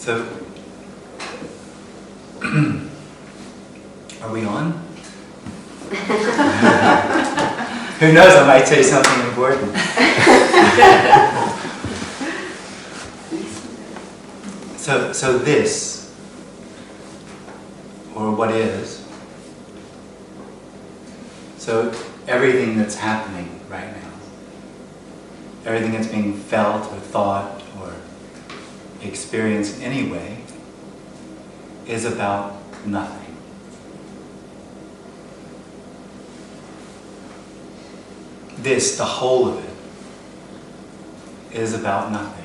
So, are we on? Who knows, I might say something important. So this, or what is, so everything that's happening right now, everything that's being felt or thought or experienced in any way, is about nothing. This, the whole of it, is about nothing.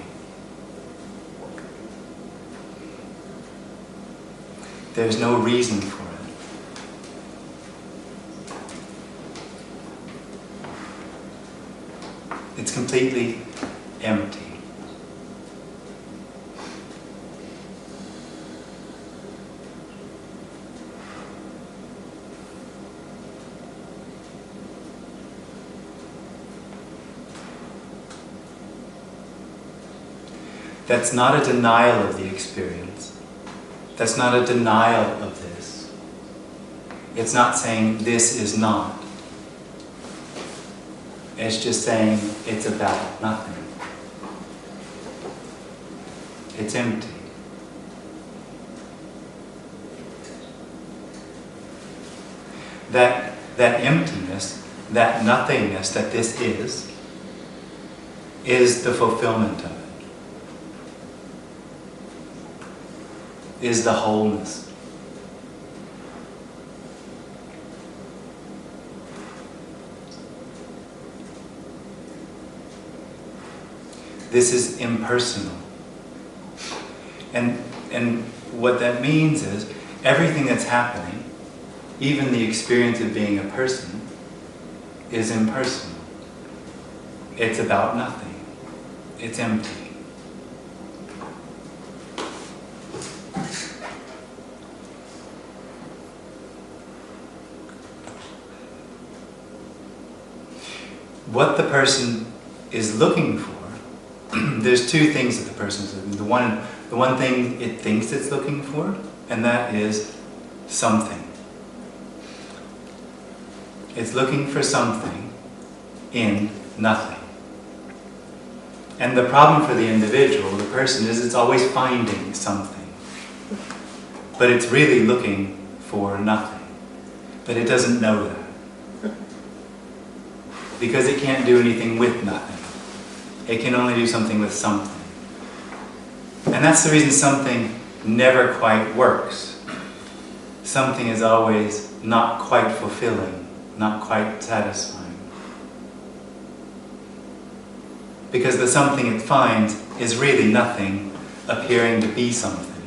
There's no reason for it. It's completely empty. That's not a denial of the experience. That's not a denial of this. It's not saying this is not. It's just saying it's about nothing. It's empty. That emptiness, that nothingness that this is the fulfillment of it. Is the wholeness. This is impersonal. And what that means is everything that's happening, even the experience of being a person, is impersonal. It's about nothing. It's empty. What the person is looking for, there's two things that the person is looking for. The one thing it thinks it's looking for, and that is something. It's looking for something in nothing. And the problem for the individual, the person, is it's always finding something. But it's really looking for nothing. But it doesn't know that. Because it can't do anything with nothing. It can only do something with something. And that's the reason something never quite works. Something is always not quite fulfilling, not quite satisfying. Because the something it finds is really nothing appearing to be something.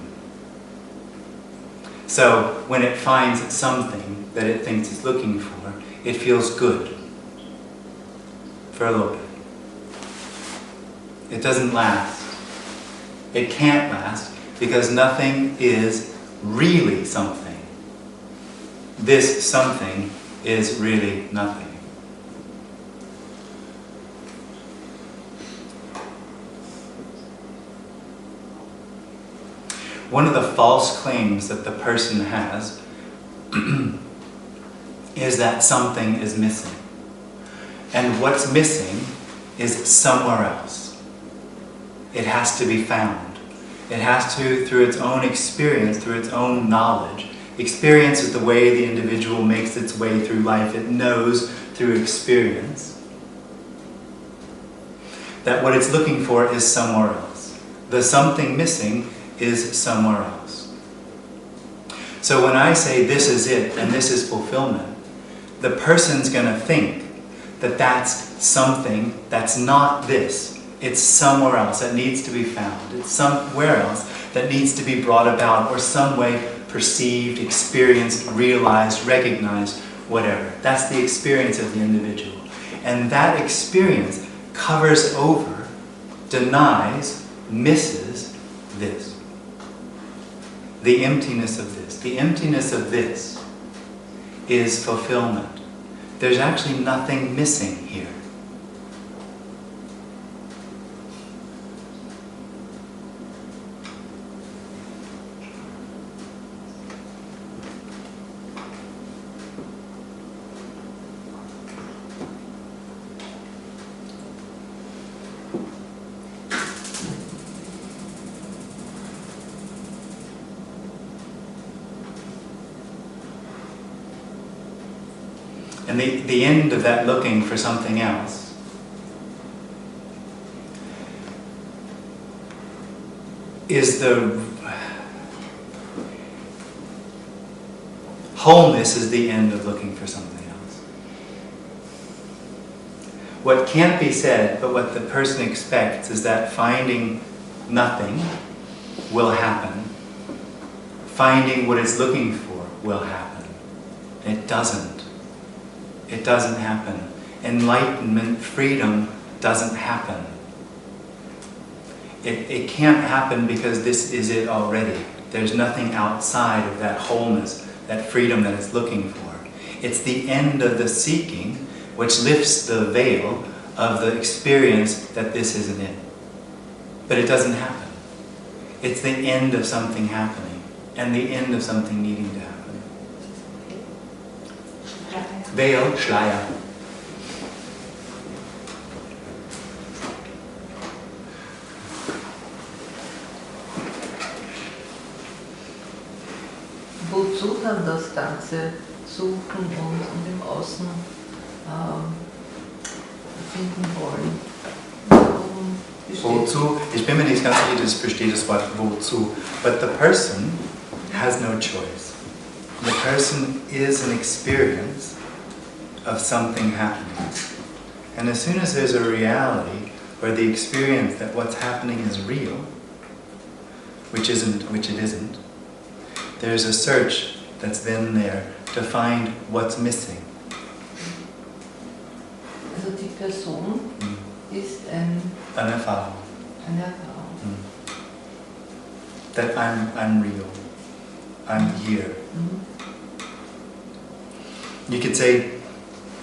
So when it finds something that it thinks it's looking for, it feels good. For a little bit. It doesn't last. It can't last because nothing is really something. This something is really nothing. One of the false claims that the person has is that something is missing. And what's missing is somewhere else. It has to be found. It has to, through its own experience, through its own knowledge. Experience is the way the individual makes its way through life. It knows through experience that what it's looking for is somewhere else. The something missing is somewhere else. So when I say this is it and this is fulfillment, the person's going to think that that's something that's not this. It's somewhere else that needs to be found. It's somewhere else that needs to be brought about or some way perceived, experienced, realized, recognized, whatever. That's the experience of the individual. And that experience covers over, denies, misses this. The emptiness of this. The emptiness of this is fulfillment. There's actually nothing missing here. And the end of that looking for something else is the wholeness is the end of looking for something else. What can't be said, but what the person expects, is that finding nothing will happen. Finding what it's looking for will happen. It doesn't. It doesn't happen. Enlightenment, freedom doesn't happen. It can't happen because this is it already. There's nothing outside of that wholeness, that freedom that it's looking for. It's the end of the seeking which lifts the veil of the experience that this isn't it. But it doesn't happen. It's the end of something happening and the end of something needing to happen. Veil, Schleier. Wozu dann das ganze Suchen und im Außen finden wollen? Wozu? Ich bin mir nicht ganz sicher, ich verstehe das Wort wozu. But the person has no choice. The person is an experience of something happening. And as soon as there's a reality where the experience that what's happening is real, which it isn't, there's a search that's then there to find what's missing. Also die Person ist eine Erfahrung. Erfahrung. That I'm real. I'm here. You could say,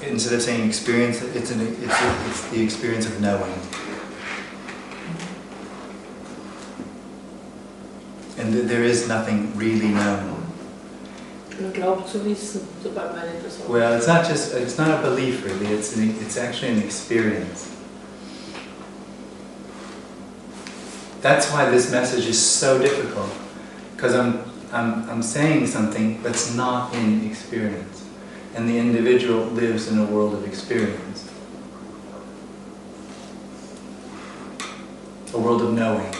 instead of saying experience, it's the experience of knowing. And there is nothing really known. Man glaubt zu wissen, sobald man etwas hat. Well, it's not a belief really, it's actually an experience. That's why this message is so difficult, because I'm saying something that's not in experience, and the individual lives in a world of experience, a world of knowing.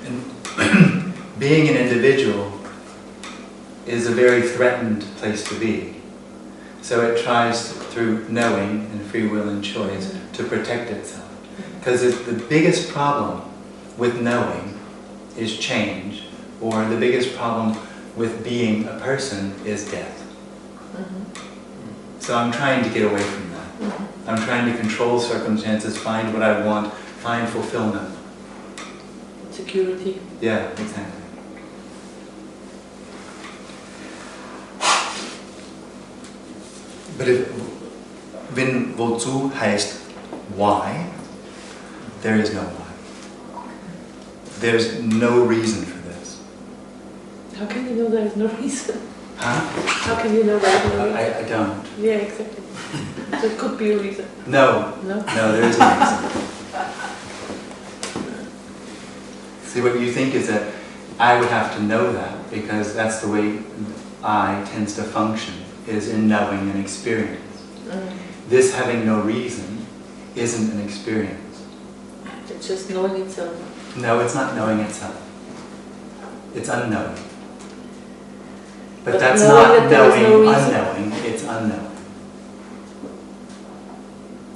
And being an individual is a very threatened place to be. So it tries through knowing and free will and choice to protect itself. Because the biggest problem with knowing is change, or the biggest problem with being a person is death. So I'm trying to get away from that. I'm trying to control circumstances, find what I want, find fulfillment. Security. Yeah, exactly. But wenn wozu heißt why, there is no why. There's no reason for this. How can you know there is no reason? Huh? How can you know there is no reason? I don't. Yeah, exactly. So it could be a reason. No. No? No, there isn't a reason. See, what you think is that I would have to know that because that's the way I tends to function, is in knowing and experience. This having no reason isn't an experience. It's just knowing itself. No, it's not knowing itself. It's unknowing. But that's not knowing, unknowing, it's unknowing.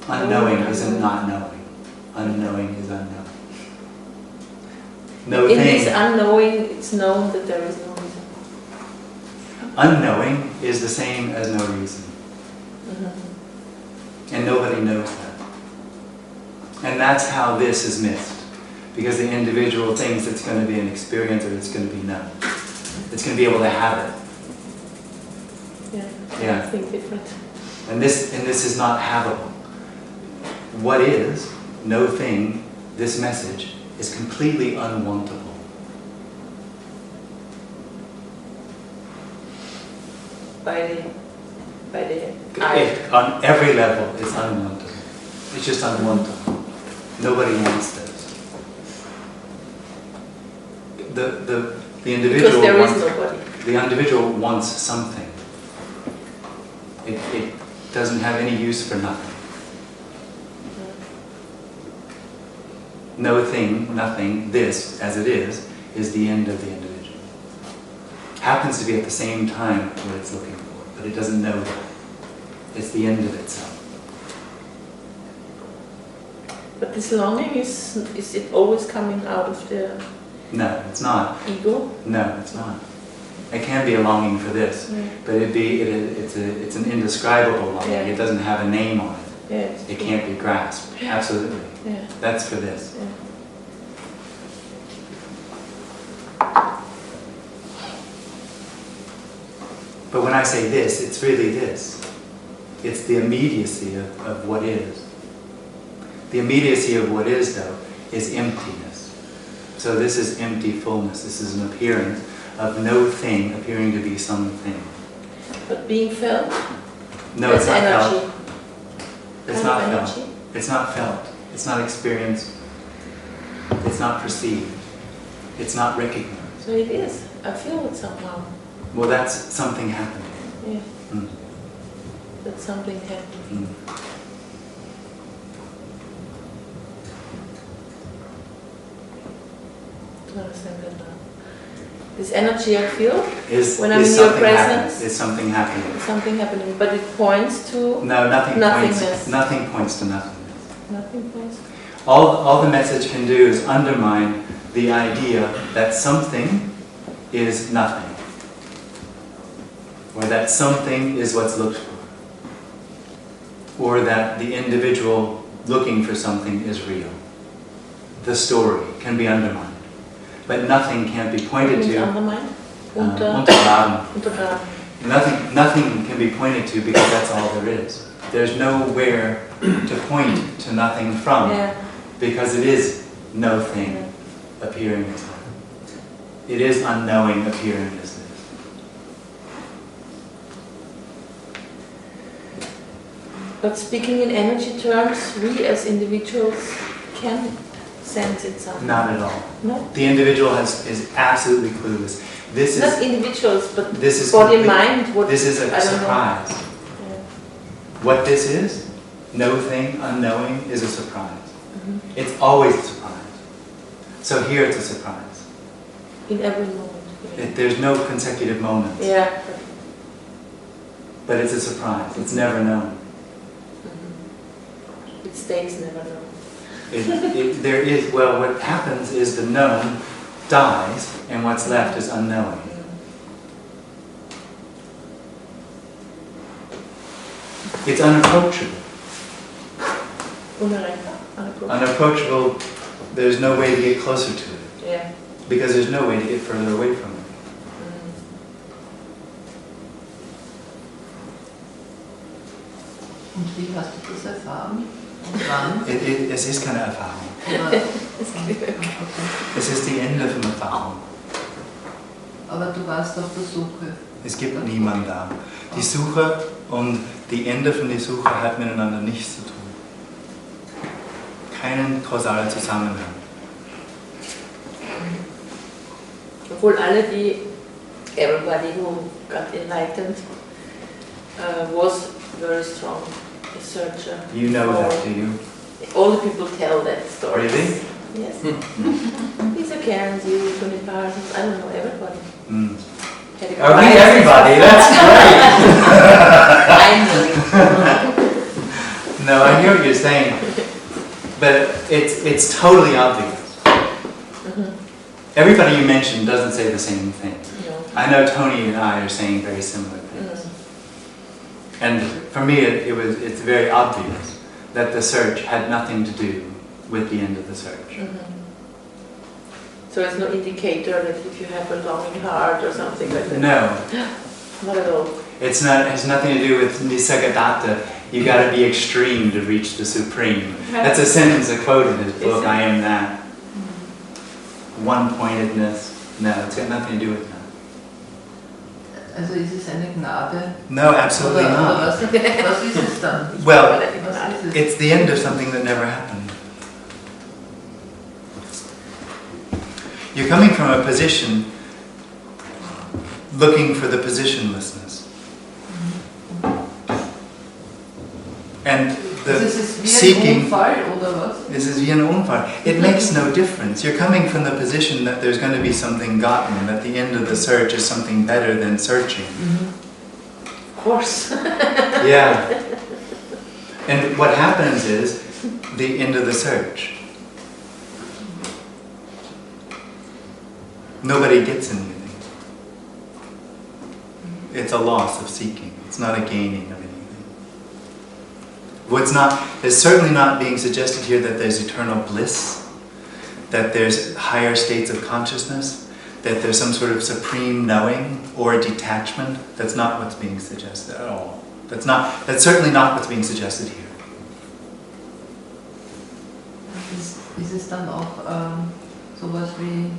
Unknowing isn't not knowing. Unknowing is unknowing. No In thing. this unknowing, it's known that there is no reason. Unknowing is the same as no reason. And nobody knows that. And that's how this is missed. Because the individual thinks it's going to be an experience or it's going to be known. It's going to be able to have it. Yeah. I think different. And this is not havable. What is, no thing, this message, is completely unwantable. By the I. On every level, it's unwantable. It's just unwantable. Nobody wants this. The individual Because there wants, is nobody. The individual wants something. It doesn't have any use for nothing. No thing, nothing, this, as it is the end of the individual. Happens to be at the same time what it's looking for, but it doesn't know that. It's the end of itself. But this longing, is it always coming out of the No, it's not. ego? No, it's not. It can be a longing for this, but it's an indescribable longing. Yeah. It doesn't have a name on it. Yeah, It can't be grasped. Absolutely. Yeah. That's for this. Yeah. But when I say this, it's really this. It's the immediacy of what is. The immediacy of what is, though, is emptiness. So this is empty fullness. This is an appearance of no thing appearing to be something. But being felt? No, it's not energy. felt. It's Kind not of felt. energy? It's not felt. It's not experienced. It's not perceived. It's not recognized. So it is. I feel it somehow. Well, that's something happening. Yeah. Mm. That something happened. Mm. To understand that now. This energy I feel when I'm Is in your something presence. Is something happening? There's something happening, but it points to No, nothingness. Nothing points to nothingness. Nothing points. All the message can do is undermine the idea that something is nothing, or that something is what's looked for, or that the individual looking for something is real. The story can be undermined, but nothing can be pointed to. Undermine? Untergraben. Untergraben. Nothing can be pointed to because that's all there is. There's nowhere to point to nothing from, because it is no thing appearing as that. It is unknowing appearing as this. But speaking in energy terms, we as individuals can sense it somehow. Not at all. No? The individual is absolutely clueless. This Not is individuals, but this is body, complete- mind. What, this is a I don't know. surprise. Yeah. What this is, no thing, unknowing, is a surprise. Mhm. It's always a surprise. So here it's a surprise. In every moment. There's no consecutive moments, Yeah. but it's a surprise. It's never known. It stays never known. There is, well, what happens is the known dies, and what's left is unknowing. It's unapproachable. Unapproachable. Unapproachable, there's no way to get closer to it, Yeah. because there's no way to get further away from it. Und wie hast du das erfahren? Und wann? Es ist keine Erfahrung. Okay. Es ist die Ende von Erfahrung. Aber du warst auf der Suche. Es gibt niemanden da. Die Suche und die Ende von der Suche hat miteinander nichts zu tun. Keinen kausalen Zusammenhang. Obwohl everybody who got enlightened was very strong a searcher. You know that, do you? All the people tell that story. Really? Yes. Lisa Cairns, you, Tony Parsons, I don't know, everybody. Mm. Had a Are we guy- everybody? That's great! No, I hear what you're saying, but it's totally obvious. Everybody you mentioned doesn't say the same thing. No. I know Tony and I are saying very similar things. And for me, it's very obvious that the search had nothing to do with the end of the search. So it's no indicator that if you have a longing heart or something like that? No, Not at all. it has nothing to do with Nisargadatta. You got to be extreme to reach the supreme. That's a sentence I quote in his book, I Am That. One-pointedness. No, it's got nothing to do with that. Also ist es eine Gnade? No, absolutely Oder not. was ist es dann? Well, Was ist es? it's the end of something that never happened. You're coming from a position looking for the positionlessness. And the Das ist wie seeking, ein Unfall, oder was? this is wie ein Unfall. It makes no difference. You're coming from the position that there's going to be something gotten, that the end of the search is something better than searching. Of course. Yeah. And what happens is the end of the search. Nobody gets anything. It's a loss of seeking. It's not a gaining of anything. There's certainly not being suggested here that there's eternal bliss, that there's higher states of consciousness, that there's some sort of supreme knowing or detachment. That's not what's being suggested at all. That's certainly not what's being suggested here. Ist es dann auch sowas wie,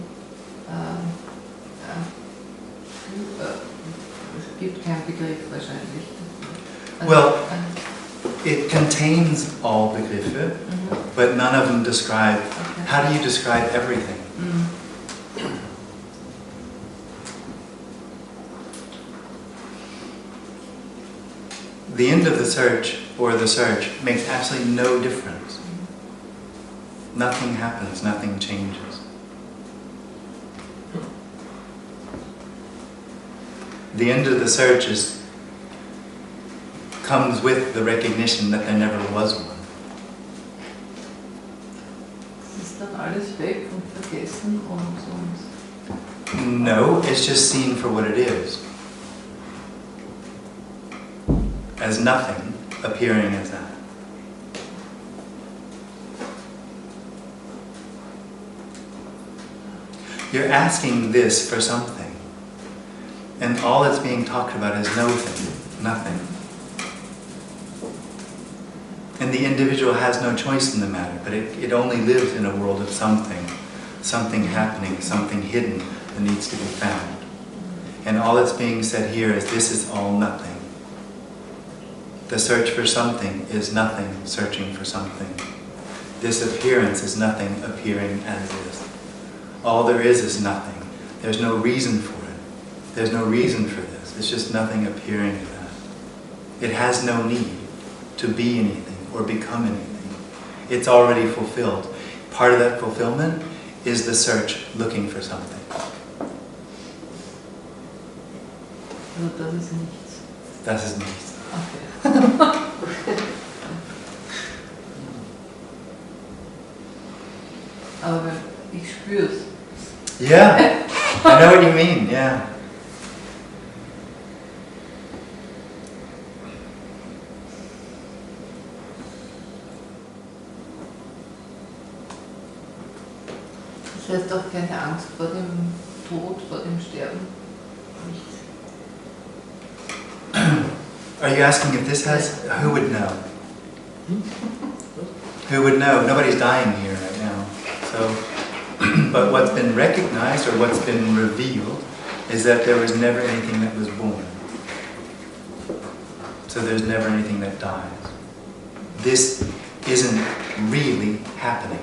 es gibt keinen Begriff wahrscheinlich. Well, it contains all Begriffe, but none of them describe, how do you describe everything? The end of the search, or the search, makes absolutely no difference. Nothing happens, nothing changes. The end of the search comes with the recognition that there never was one. Ist dann alles weg und vergessen und No, it's just seen for what it is. As nothing appearing as that. You're asking this for something, and all that's being talked about is nothing. And the individual has no choice in the matter, but it only lives in a world of something happening, something hidden that needs to be found. And all that's being said here is this is all nothing. The search for something is nothing searching for something. This appearance is nothing appearing as is. All there is nothing. There's no reason for it. There's no reason for this. It's just nothing appearing as that. It has no need to be anything or become anything. It's already fulfilled. Part of that fulfillment is the search looking for something. Also das ist nichts. Das ist nichts. Okay. Aber ich spür's. Yeah, I know what you mean, yeah. Das heißt auch keine Angst vor dem Tod, vor dem Sterben. Nichts. Are you asking if this has, who would know? Who would know? Nobody's dying here right now. So, but what's been recognized or what's been revealed is that there was never anything that was born. So there's never anything that dies. This isn't really happening.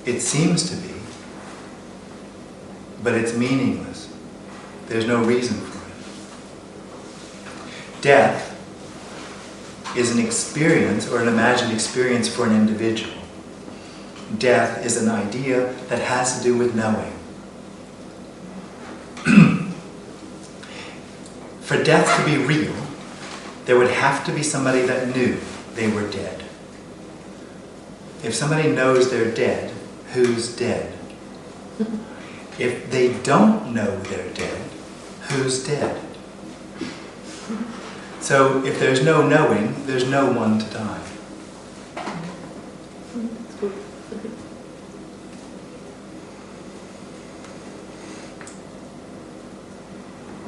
It seems to be, but it's meaningless. There's no reason for it. Death is an experience or an imagined experience for an individual. Death is an idea that has to do with knowing. For death to be real, there would have to be somebody that knew they were dead. If somebody knows they're dead, who's dead? If they don't know they're dead, who's dead? So if there's no knowing, there's no one to die.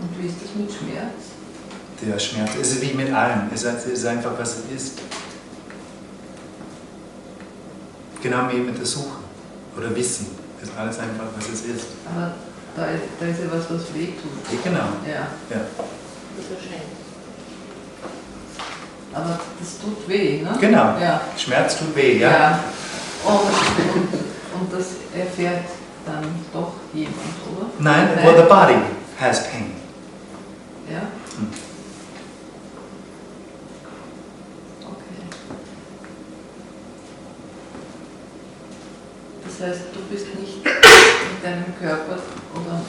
Und wie ist das mit Schmerz? Der Schmerz ist wie mit allem. Es ist einfach, was es ist. Genau wie mit der Suche oder Wissen. Es ist alles einfach, was es ist. Aber da ist ja was wehtut. Genau. Ja. Ja. Das ist wahrscheinlich. Aber das tut weh, ne? Genau. Ja. Schmerz tut weh, ja? Ja. Und das erfährt dann doch jemand, oder? Nein, well, the body has pain. Ja? Okay. Das heißt, du bist nicht mit deinem Körper oder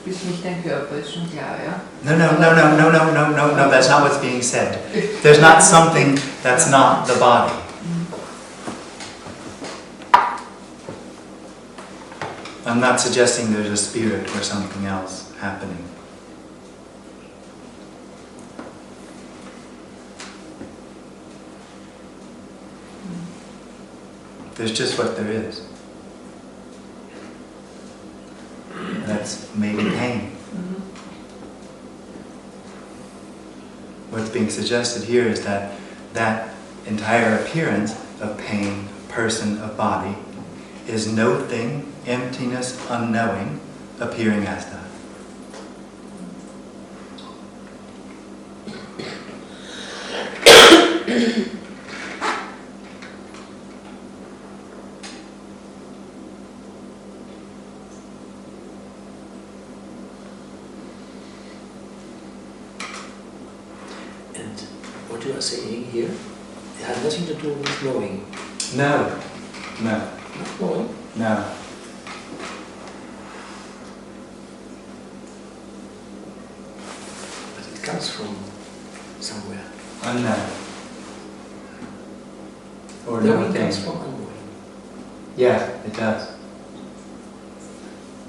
bist nicht dein Körper, ist schon klar, ja? No, that's not what's being said. There's not something that's not the body. I'm not suggesting there's a spirit or something else happening. There's just what there is. That's maybe pain. What's being suggested here is that that entire appearance of pain, person, of body, is no thing, emptiness, unknowing, appearing as that. And what you are saying here, it has nothing to do with knowing. No. Not knowing? No. But it comes from somewhere. Unknown. Or Knowing nothing. comes from unknowing. Yeah, it does.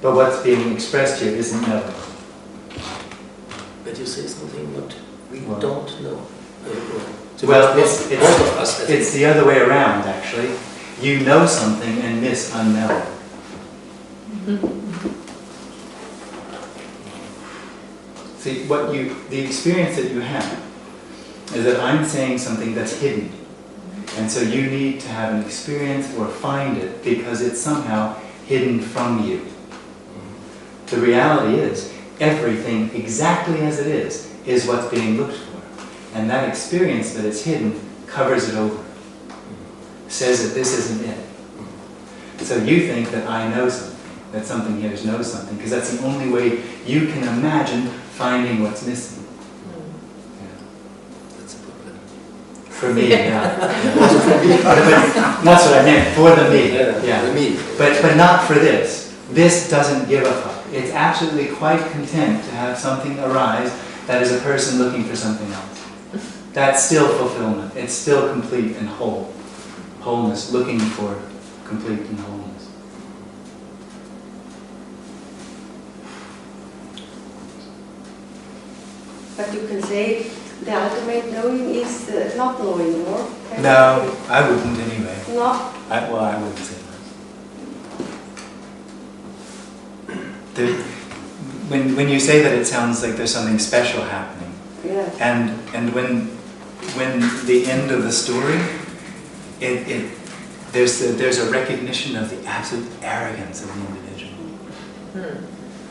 But what's being expressed here isn't knowing. But you say something what we Well. don't know. Well, most of us, I think. it's the other way around, actually. You know something and miss unknown. See, the experience that you have is that I'm saying something that's hidden. And so you need to have an experience or find it because it's somehow hidden from you. The reality is, everything exactly as it is what's being looked for. And that experience that is hidden covers it over. Says that this isn't it. So you think that I know something, that something here knows something, because that's the only way you can imagine finding what's missing. That's a problem. For me, yeah. That's what I meant, for the me. Yeah. For me. But not for this. This doesn't give a fuck. It's absolutely quite content to have something arise that is a person looking for something else. That's still fulfillment. It's still complete and whole. Wholeness, looking for complete and wholeness. But you can say the ultimate knowing is not knowing more. No, I wouldn't anyway. No. I wouldn't say that. When you say that, it sounds like there's something special happening. Yeah. And when the end of the story, there's a recognition of the absolute arrogance of the individual.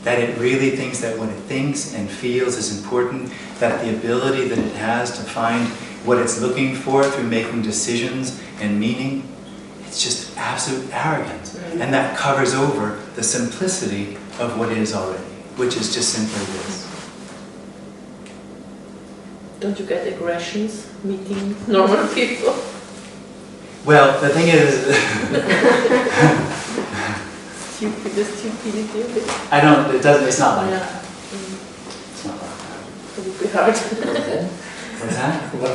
That it really thinks that what it thinks and feels is important, that the ability that it has to find what it's looking for through making decisions and meaning, it's just absolute arrogance. And that covers over the simplicity of what is already, which is just simply this. Don't you get aggressions meeting normal people? Well, the thing is, The stupidity of it. it's not like Yeah. that. It's not like that. It would be hard. What's that? What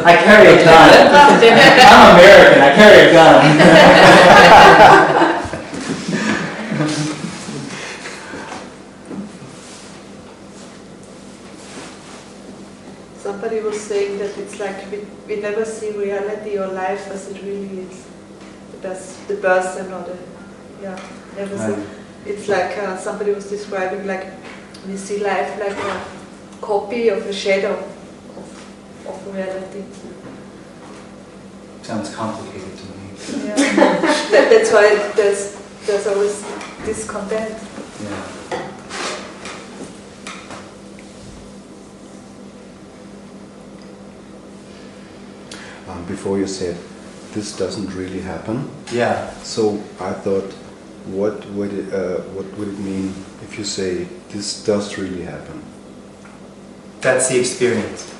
I carry a gun. I'm American, I carry a gun. Somebody was saying that it's like we never see reality or life as it really is. The person or never see. Right. It's like somebody was describing like we see life like a copy of a shadow of reality. Sounds complicated to me. Yeah. That's why there's always discontent. Yeah. Before you said, this doesn't really happen. Yeah. So I thought, what would it mean if you say this does really happen? That's the experience.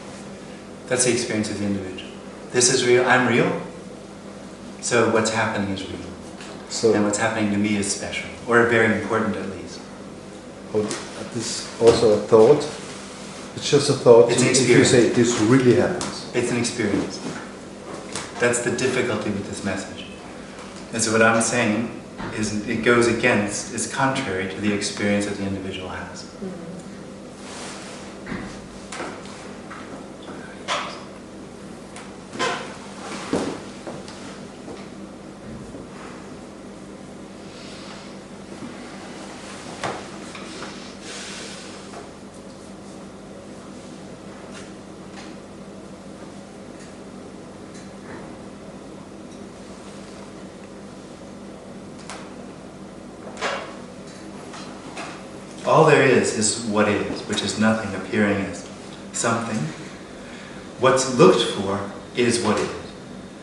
That's the experience of the individual. This is real, I'm real, so what's happening is real. So, And what's happening to me is special, or very important at least. this also a thought? It's just a thought. It's an if you experience. say this really happens. It's an experience. That's the difficulty with this message. And so what I'm saying is it goes against, is contrary to the experience that the individual has. All there is what is, which is nothing appearing as something. What's looked for is what is,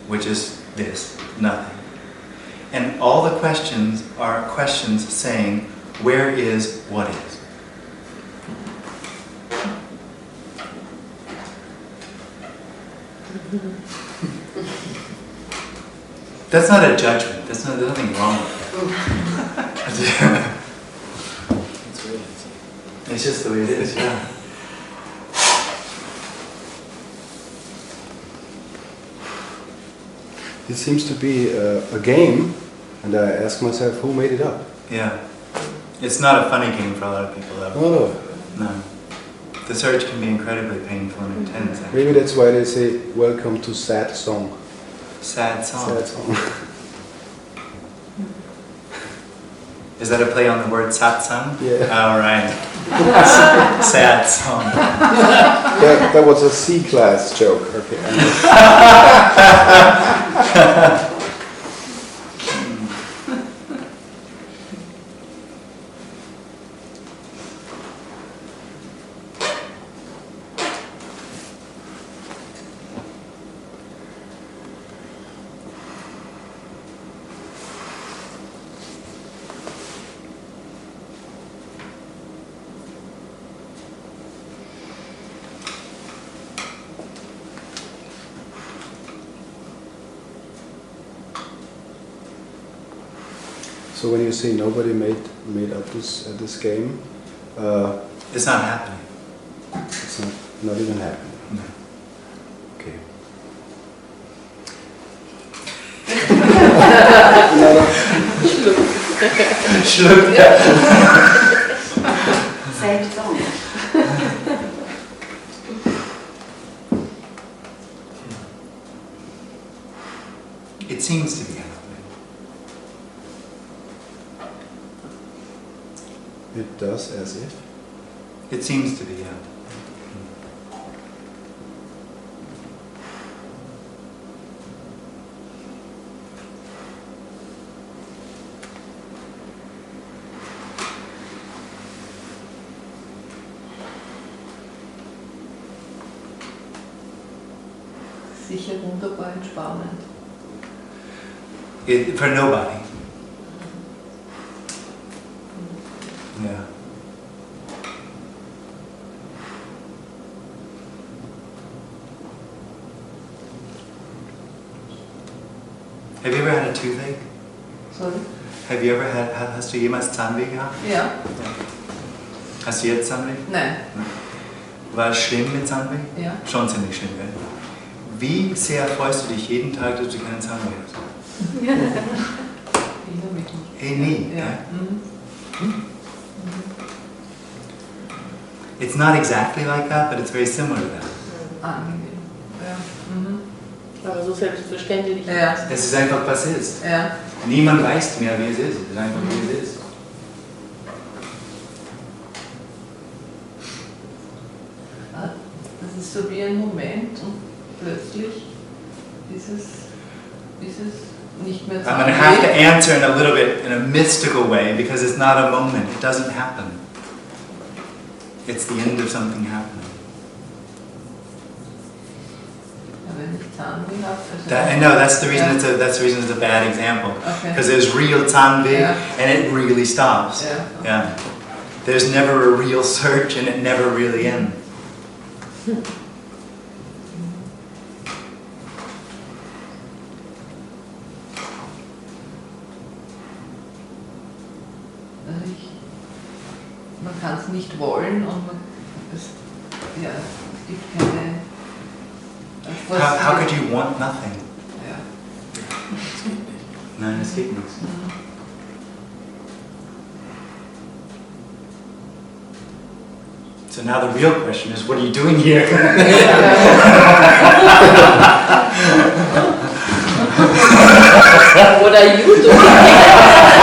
which is this, nothing. And all the questions are questions saying, where is what is? That's not a judgment. There's nothing wrong with that. It's just the way it is, yeah. It seems to be a game, and I ask myself, who made it up? Yeah. It's not a funny game for a lot of people, though. Oh, No. The search can be incredibly painful and intense, actually. maybe that's why they say, welcome to sad song. Sad song. Sad song. Is that a play on the word satsang? Yeah. All right. Sad song. That was a C-class joke. Okay. So when you say nobody made up this game, It's not happening. it's not even happening. No. Okay. Same song. It seems to be happening. It does as if. It seems to be, yeah. Sicher wunderbar entspannend. For nobody. Yeah. Have you ever had a toothache? Sorry? Have you ever hast du jemals Zahnweh gehabt? Ja. Hast du jetzt Zahnweh? Nein. War es schlimm mit Zahnweh? Ja. Schon ziemlich schlimm, gell? Wie sehr freust du dich jeden Tag, dass du keinen Zahnweh hast? Erinnere mich nicht. Hey, nie. Ja. gell? It's not exactly like that, but it's very similar to that. Angenehm. Ja. Aber so selbstverständlich. Ja. Es ist einfach, was ist. Ja. Niemand weiß mehr, wie es ist. Es ist einfach, wie es ist. Das ist so wie ein Moment und plötzlich ist es nicht mehr I'm going to have to answer in a little bit in a mystical way because it's not a moment. It doesn't happen. It's the end of something happening. Ja, wenn ich Zahnweh habe? I know that's the reason that's the reason it's a bad example. Okay. Because there's real Zanweh Yeah. and it really stops. Yeah. Yeah. There's never a real search and it never really ends. Also man kann es nicht wollen und es gibt keine... How could you want nothing? Ja. Nein, es geht nichts. So now the real question is, what are you doing here? What are you doing?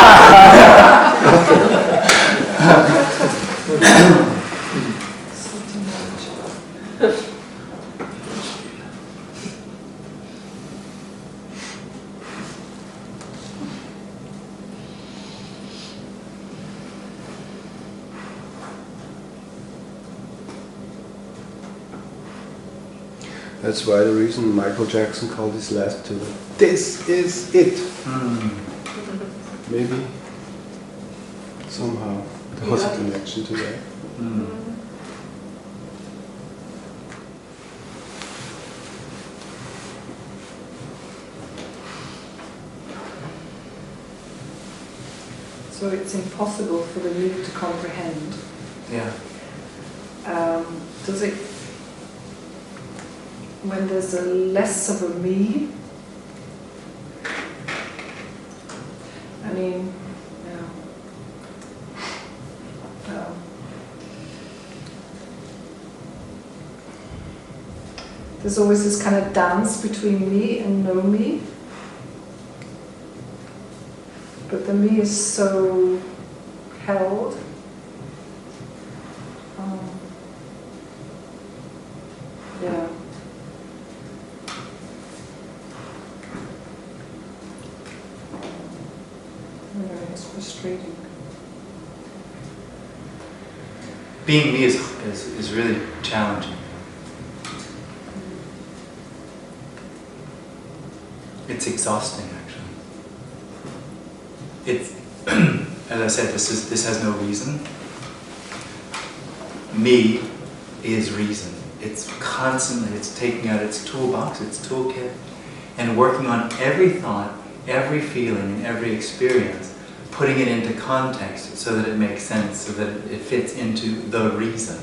That's why the reason Michael Jackson called his last tour, "This is it." Maybe somehow there was a connection to that. So it's impossible for the me to comprehend. Yeah. Does it, when there's a less of a me, I mean, there's always this kind of dance between me and no me. But the me is so held. Yeah. It's frustrating. Being me is really challenging. It's exhausting, actually. It's, as I said, this has no reason. Me is reason. It's constantly, it's taking out its toolbox, its toolkit, and working on every thought, every feeling, and every experience, putting it into context so that it makes sense, so that it fits into the reason.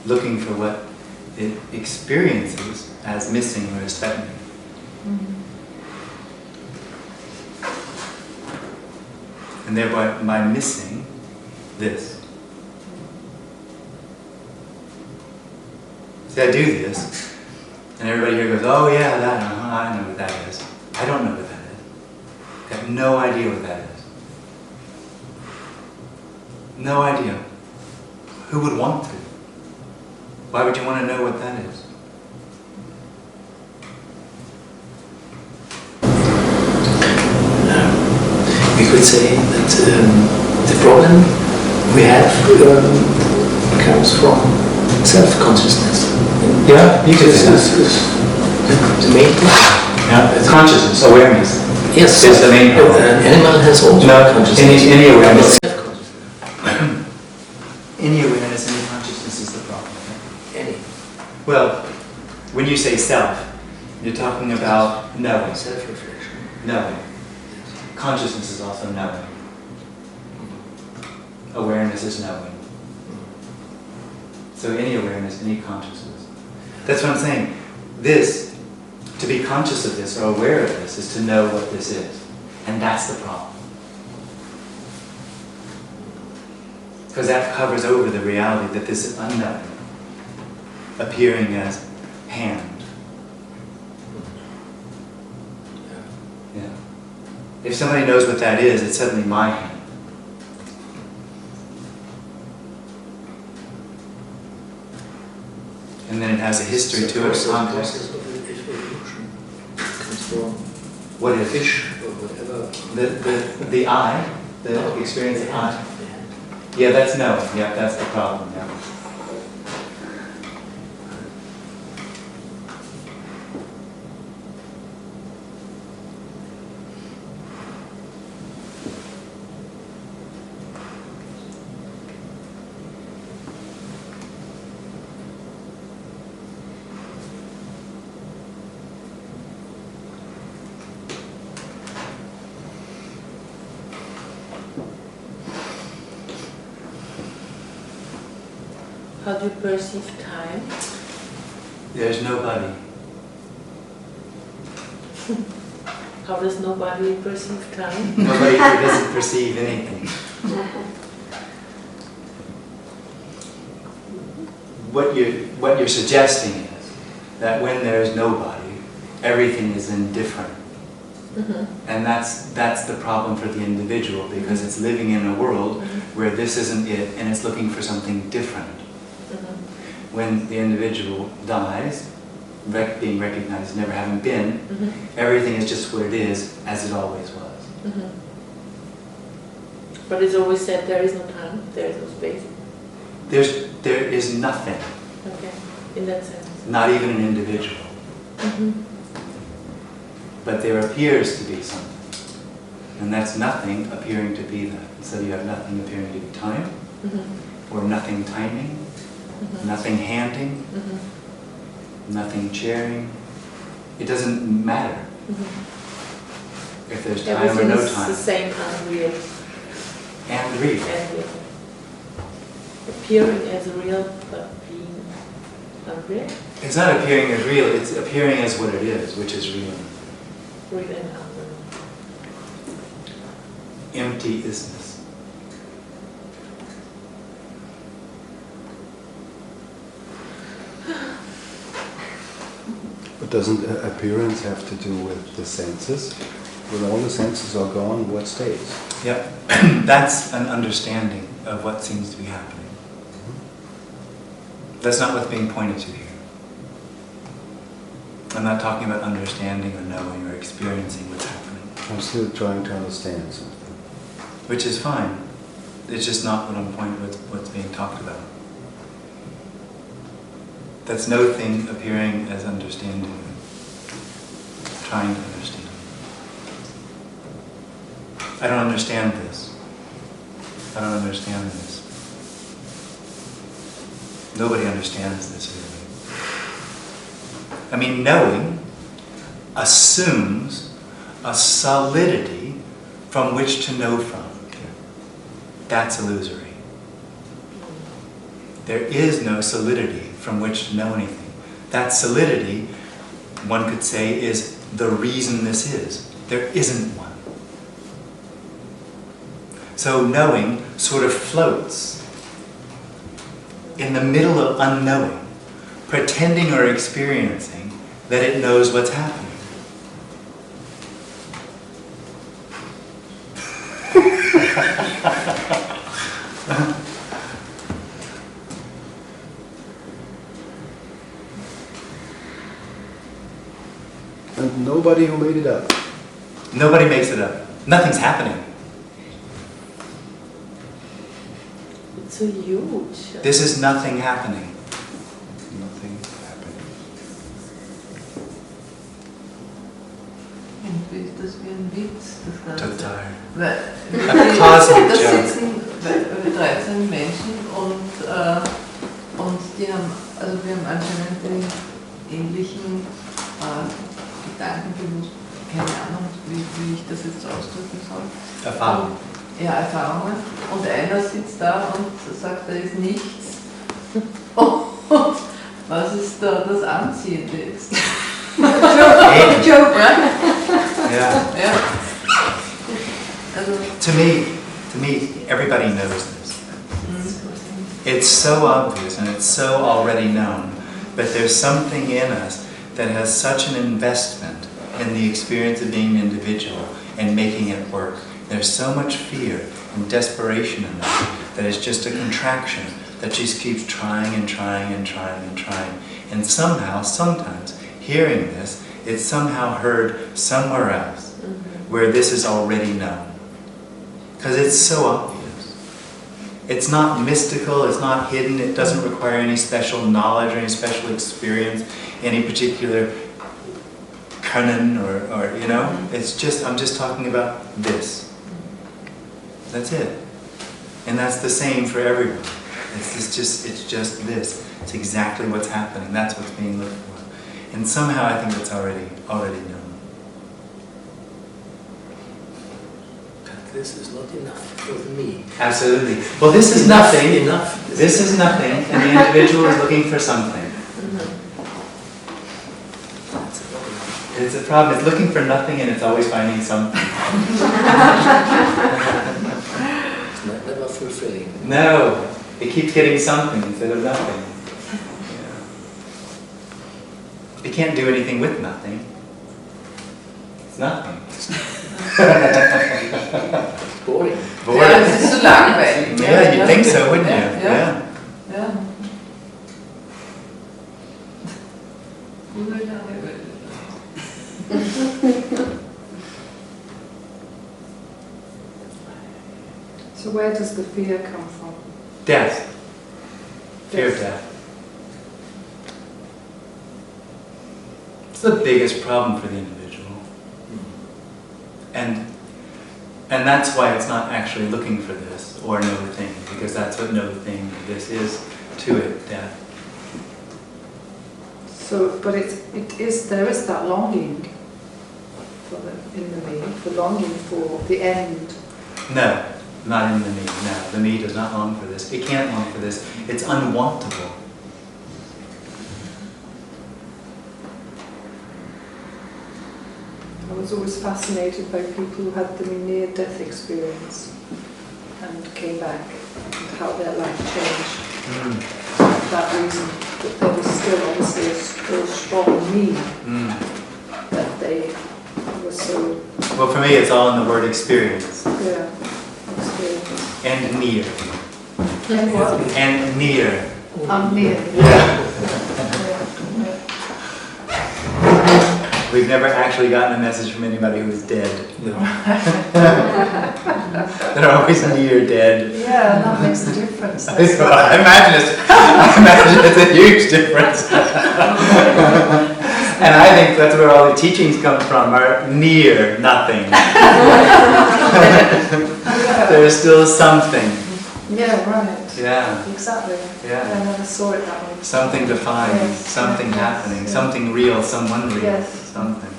Looking for what it experiences as missing or as threatening. And thereby, by missing this. See, I do this, and everybody here goes, "Oh yeah, that, I know what that is." I don't know what that is. I have no idea what that is. No idea. Who would want to? Why would you want to know what that is? We could say that the problem we have comes from self-consciousness. Yeah, you could say that. The main problem. Yeah, consciousness, awareness. Yes, It's the main problem. An animal has also No, consciousness. any awareness. Self-consciousness. Any awareness, any consciousness is the problem. Any. Well, when you say self, you're talking about knowing. Self-reflection. Knowing. Consciousness is also knowing. Awareness is knowing. So any awareness, any consciousness. That's what I'm saying. This, to be conscious of this or aware of this, is to know what this is. And that's the problem. Because that covers over the reality that this is unknowing, appearing as hand. Yeah. If somebody knows what that is, it's suddenly my hand. And then it has a history to it, a context. Process of evolution comes from What is fish or whatever. the I, the experience of I. Yeah, that's knowing. Yeah, that's the problem. Yeah. How do you perceive time? There's nobody. How does nobody perceive time? Nobody doesn't perceive anything. What you're suggesting is that when there's nobody, everything is indifferent. And that's the problem for the individual, because it's living in a world where this isn't it and it's looking for something different. When the individual dies, being recognized, never having been, everything is just what it is, as it always was. But it's always said there is no time, there is no space. There is nothing. Okay, in that sense. Not even an individual. But there appears to be something. And that's nothing appearing to be that. So you have nothing appearing to be time, or nothing timing, nothing handing, nothing chairing. It doesn't matter if there's time Everything or no is time. the same and real. And real. And real. Appearing as real, but being unreal. It's not appearing as real, it's appearing as what it is, which is real. Real and unreal. Empty isness. But doesn't appearance have to do with the senses? When all the senses are gone, what stays? Yep. That's an understanding of what seems to be happening. That's not what's being pointed to here. I'm not talking about understanding or knowing or experiencing what's happening. I'm still trying to understand something. Which is fine. It's just not what I'm what's being talked about. That's no thing appearing as understanding, trying to understand. I don't understand this. I don't understand this. Nobody understands this really. I mean, knowing assumes a solidity from which to know from. That's illusory. There is no solidity from which to know anything. That solidity, one could say, is the reason this is. There isn't one. So knowing sort of floats in the middle of unknowing, pretending or experiencing that it knows what's happening. And nobody who made it up. Nobody makes it up. Nothing's happening. It's so huge. This is nothing happening. Nothing happened. Irgendwie ist das wie ein Witz, das Ganze. Total. Weil A cosmic da joke. sitzen 13 Menschen und die haben, also wir haben anscheinend die ähnlichen Gedanken bewusst, keine Ahnung, wie ich das jetzt ausdrücken soll. Erfahrung. Ja, Erfahrungen. Und einer sitzt da und sagt, da ist nichts. Und was ist da das Anziehende jetzt? Joke. Ja. Yeah. Ja. Also, To me, everybody knows this. It's so obvious and it's so already known, but there's something in us that has such an investment in the experience of being an individual and making it work. There's so much fear and desperation in that that it's just a contraction that just keeps trying and trying and trying and trying. And somehow, sometimes, hearing this, it's somehow heard somewhere else where this is already known. Because it's so obvious. It's not mystical, it's not hidden, it doesn't require any special knowledge or any special experience, any particular canon or you know, it's just, I'm just talking about this. That's it. And that's the same for everyone. It's just this. It's exactly what's happening. That's what's being looked for. And somehow I think it's already known. that this is not enough for me. Absolutely. Well, this is nothing. Enough. This is nothing, and the individual is looking for something. It's a problem. It's looking for nothing, and it's always finding something. It's never fulfilling. No, it keeps getting something instead of nothing. Yeah. It can't do anything with nothing. It's nothing. It's boring. Boring. Ja, es ist so langweilig. Yeah, you'd think so, wouldn't you? Ja. Ja. Gut, langweilig. So where does the fear come from? Death. Fear of death. It's the biggest problem for the individual. And that's why it's not actually looking for this or no thing, because that's what no thing this is to it, death. So, but there is that longing in the me, the longing for the end. No, not in the me, no. The me does not long for this. It can't long for this. It's unwantable. I was always fascinated by people who had the near-death experience and came back, and how their life changed. For that reason, but there was still obviously a strong need that they were so, Well, for me, it's all in the word experience. yeah, experience. And near. And what? And near. Near. Yeah. We've never actually gotten a message from anybody who is dead. No. They're always near dead. Yeah, that makes a difference. I imagine it's a huge difference. And I think that's where all the teachings come from, are near nothing. There's still something. Yeah, right. Yeah. Exactly. Yeah. I never saw it that way. Something defined, Yes. something Yes. happening, Yes. something real, someone real, Yes. something,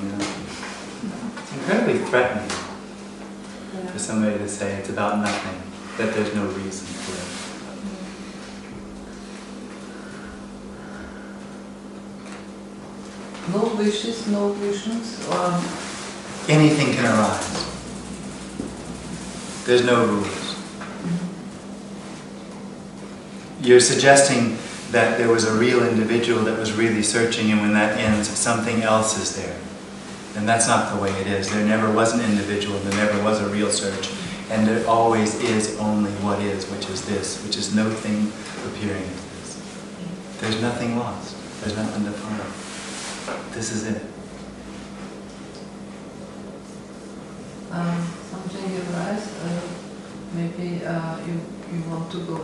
It's incredibly threatening Yeah. for somebody to say it's about nothing, that there's no reason for it. No wishes, no visions, or Anything can arise. There's no rules. You're suggesting that there was a real individual that was really searching, and when that ends, something else is there. And that's not the way it is. There never was an individual, there never was a real search. And there always is only what is, which is this, which is no thing appearing as this. There's nothing lost. There's nothing to find. This is it. something arises. Maybe you want to go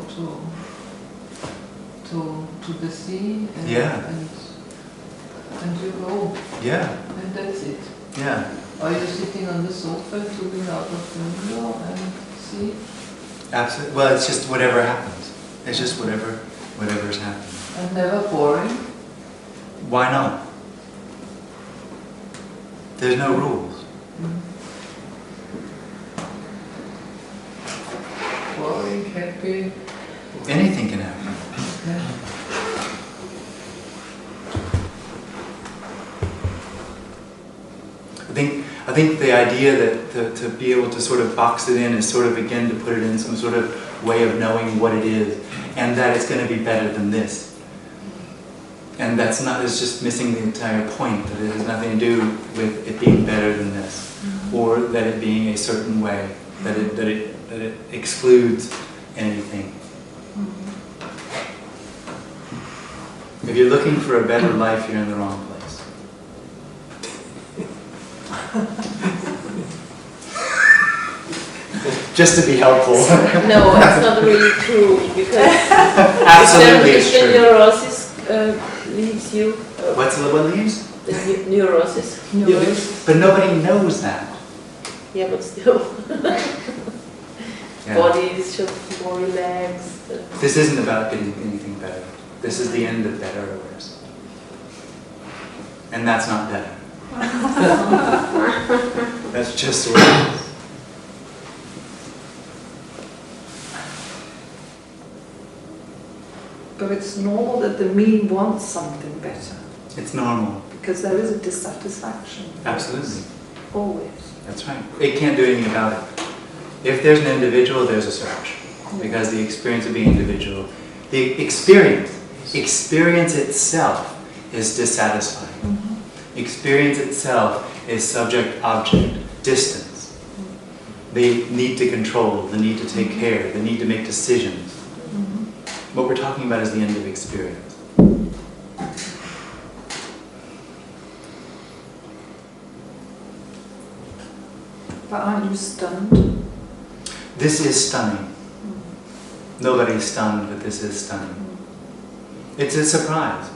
to the sea, and, Yeah. and you go, Yeah, and that's it. yeah. Or you're sitting on the sofa, looking out of the window and see. Absolutely. Well, it's just whatever happens. It's just whatever's happening. And never boring. Why not? There's no rules. Boring, happy. Anything can happen. Yeah. I think the idea that to be able to sort of box it in is sort of, again, to put it in some sort of way of knowing what it is, and that it's going to be better than this. And that's not, it's just missing the entire point, that it has nothing to do with it being better than this, or that it being a certain way, that it excludes anything. If you're looking for a better life, you're in the wrong place. Just to be helpful. No, it's not really true, because Absolutely, if it's the true. neurosis leaves you, What's the what leaves? the neurosis. But nobody knows that. Yeah, but still, Yeah. body is just more relaxed. This isn't about getting anything better. This is the end of better or worse. And that's not better. That's just what it is. But it's normal that the me wants something better, It's normal. because there is a dissatisfaction. Absolutely. Always. That's right. It can't do anything about it. If there's an individual, there's a search. Because the experience of being individual, the experience itself is dissatisfying. Experience itself is subject-object, distance. The need to control, the need to take care, the need to make decisions. What we're talking about is the end of experience. But aren't you stunned? This is stunning. Nobody's stunned, but this is stunning. It's a surprise.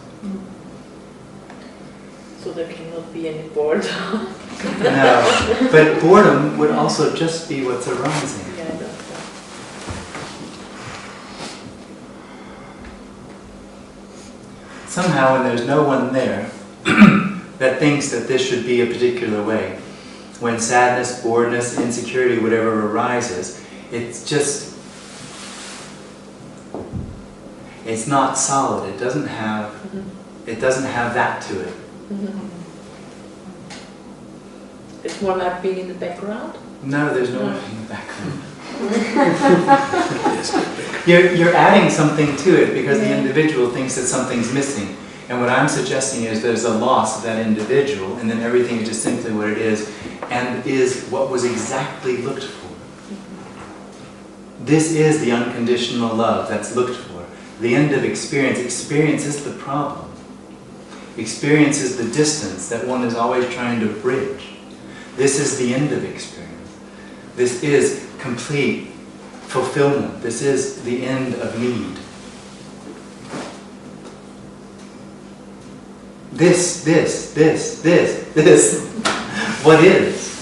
So there cannot be any boredom. No, but boredom would also just be what's arising. Yeah, I know. Somehow, when there's no one there that thinks that this should be a particular way, when sadness, boredness, insecurity, whatever arises, it's not solid. It doesn't have that to it. It's more like being in the background. No, there's no one in the background. You're adding something to it because the individual thinks that something's missing. And what I'm suggesting is there's a loss of that individual, and then everything is just simply what it is, and is what was exactly looked for. This is the unconditional love that's looked for. The end of experience. Experience is the problem. Experience is the distance that one is always trying to bridge. This is the end of experience. This is complete fulfillment. This is the end of need. This. What is?